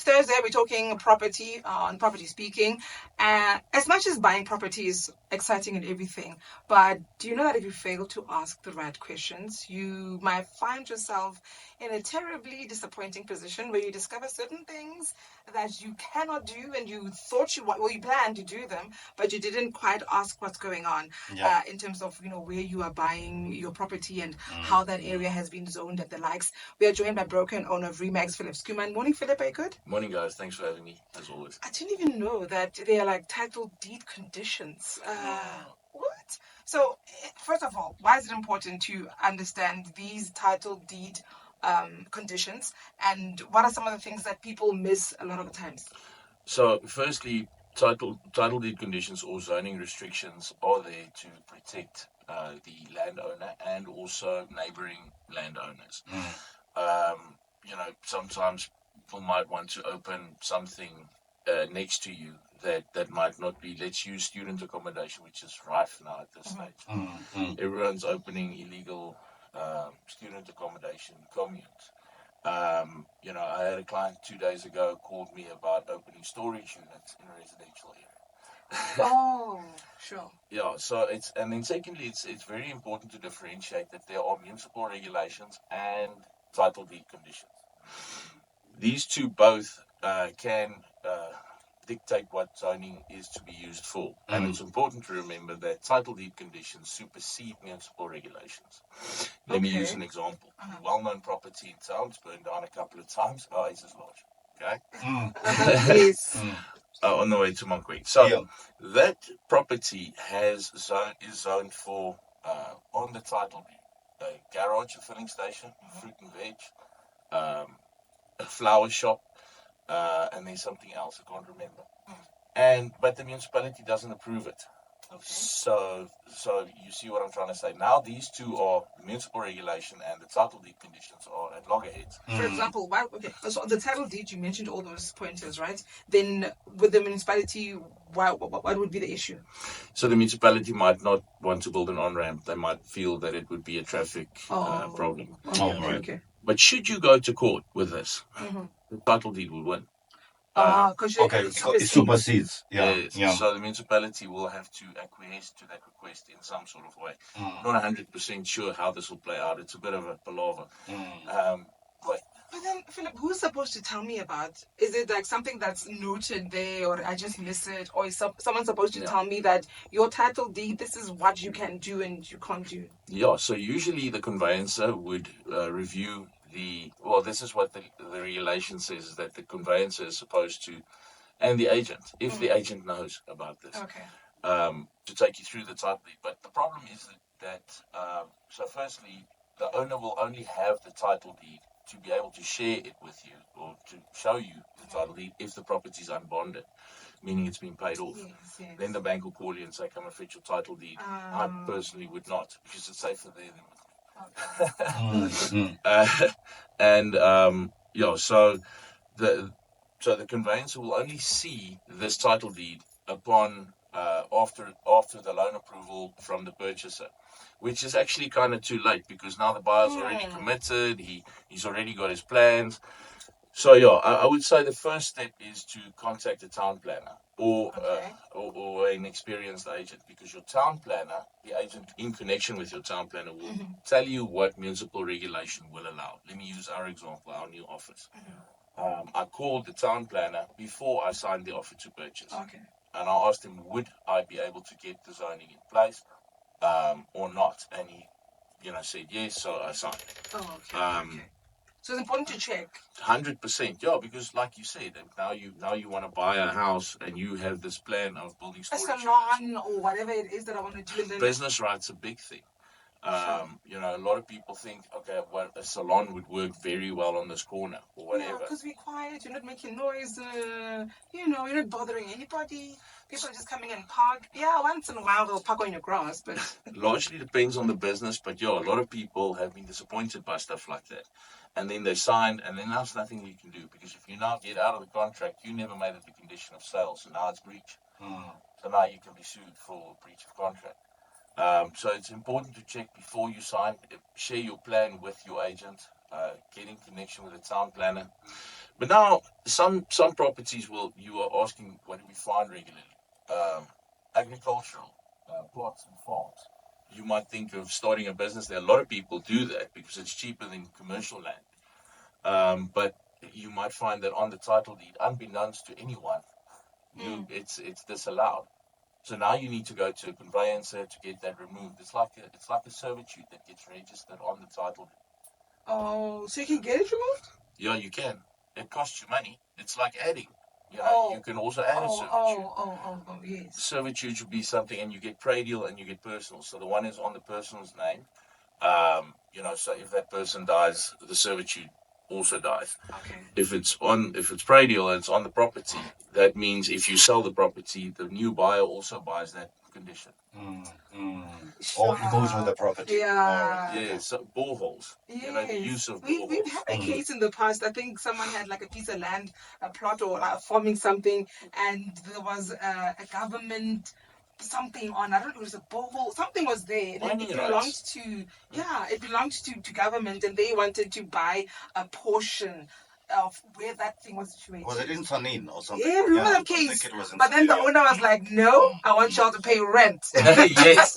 Thursday. We're talking property, on Property Speaking. As much as buying property is exciting and everything, but do you know that if you fail to ask the right questions, you might find yourself in a terribly disappointing position where you discover certain things that you cannot do, and you thought you planned to do them, but you didn't quite ask what's going on in terms of where you are buying your property and how that area has been zoned and the likes. We are joined by broker and owner of REMAX, Philip Skuman. Morning, Philip. Are you good? Morning, guys. Thanks for having me, as always. I didn't even know that they are like title deed conditions. What? So, first of all, why is it important to understand these title deed conditions, and what are some of the things that people miss a lot of the times? So, firstly, title deed conditions or zoning restrictions are there to protect the landowner and also neighboring landowners. Sometimes people might want to open something next to you that might not be. Let's use student accommodation, which is rife now at this stage. Everyone's opening illegal student accommodation communes. I had a client 2 days ago called me about opening storage units in a residential area. Oh, sure. Yeah, so then secondly, it's very important to differentiate that there are municipal regulations and title deed conditions. These two both can dictate what zoning is to be used for. And it's important to remember that title deed conditions supersede municipal regulations. Let me use an example. A well-known property in town is burned down a couple of times. Ours is large. Okay? Yes. On the way to Monkweg. So that property is zoned for, on the title deed, a garage, a filling station, fruit and veg, a flower shop, and there's something else I can't remember. But the municipality doesn't approve it. Okay. So you see what I'm trying to say. Now these two are municipal regulation and the title deed conditions are at loggerheads. For example, so the title deed, you mentioned all those pointers, right? Then with the municipality, what would be the issue? So the municipality might not want to build an on-ramp. They might feel that it would be a traffic problem. Okay. But should you go to court with this, the title deed will win. So it supersedes. Yes. So the municipality will have to acquiesce to that request in some sort of way. Not 100% sure how this will play out. It's a bit of a palaver. But then, Philip, who's supposed to tell me about? Is it like something that's noted there, or I just miss it, or is someone supposed to tell me that your title deed, this is what you can do and you can't do? Yeah. So usually the conveyancer would review this is what the regulation says, is that the conveyancer is supposed to, and the agent, if the agent knows about this, to take you through the title deed. But the problem is that so firstly, the owner will only have the title deed to be able to share it with you or to show you the title deed if the property is unbonded, meaning it's been paid off. Yes. Then the bank will call you and say, come and fetch your title deed. I personally would not, because it's safer there than with me. So the conveyancer will only see this title deed upon after the loan approval from the purchaser, which is actually kind of too late, because now the buyer's already committed. He's already got his plans. So I would say the first step is to contact a town planner or an experienced agent, because your town planner, the agent in connection with your town planner, will tell you what municipal regulation will allow. Let me use our example, our new office. I called the town planner before I signed the offer to purchase. And I asked him, would I be able to get the zoning in place or not? And he said yes, so I signed it. So it's important to check. 100%, yeah, because like you said, now you want to buy a house and you have this plan of building storage. A salon or whatever it is that I want to do. Then business right's a big thing. A lot of people think, okay, well, a salon would work very well on this corner or whatever. Yeah, because we're quiet, you're not making noise, you're not bothering anybody. People are just coming and park. Yeah, once in a while they'll park on your grass, but largely depends on the business. But a lot of people have been disappointed by stuff like that. And then they signed, and then there's nothing you can do, because if you now get out of the contract, you never made it the condition of sale, so now it's breach. So now you can be sued for breach of contract. So it's important to check before you sign. Share your plan with your agent. get in connection with a town planner. But now, some properties you are asking, what do we find regularly? Agricultural plots and farms. You might think of starting a business there. A lot of people do that because it's cheaper than commercial land. But you might find that on the title deed, unbeknownst to anyone, it's disallowed. So now you need to go to a conveyancer to get that removed. It's like a servitude that gets registered on the title deed. Oh, so you can get it removed? Yeah, you can. It costs you money. It's like adding. You can also add a servitude. Yes. Servitude should be something, and you get predial and you get personal. So the one is on the person's name. So if that person dies, the servitude also dies. Okay. If it's predial and it's on the property, that means if you sell the property, the new buyer also buys that condition. Or it goes with the property. Yeah. Yeah, so boreholes. Yes. The use of boreholes. We've had a case in the past. I think someone had like a piece of land, a plot, or farming something, and there was a government something on. I don't know, it was a borehole. Something was there. And it belonged to government, and they wanted to buy a portion of where that thing was situated. Was it in Tanin or something? Yeah, remember that case? But then the owner was like, "No, I want y'all to pay rent." Yes.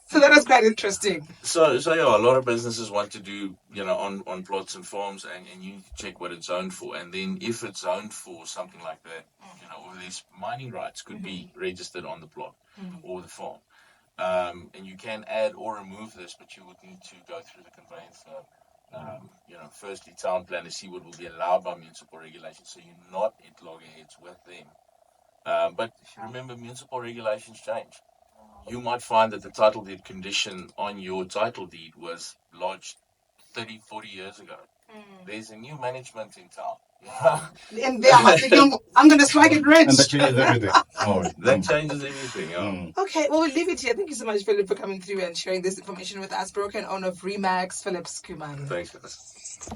So that was quite interesting. So yeah, a lot of businesses want to do, on plots and farms, and you need to check what it's zoned for. And then if it's zoned for something like that, or these mining rights could be registered on the plot or the farm. And you can add or remove this, but you would need to go through the conveyancer. Firstly, town plan to see what will be allowed by municipal regulations, so you're not at loggerheads with them. But remember, municipal regulations change. You might find that the title deed condition on your title deed was lodged 30, 40 years ago. There's a new management in town. And they are thinking, I'm going to strike it rich. And that changes everything. That changes everything. Yeah. Okay, well, we'll leave it here. Thank you so much, Philip, for coming through and sharing this information with us. Broker and owner of REMAX, Philip Skumane. Thanks, guys.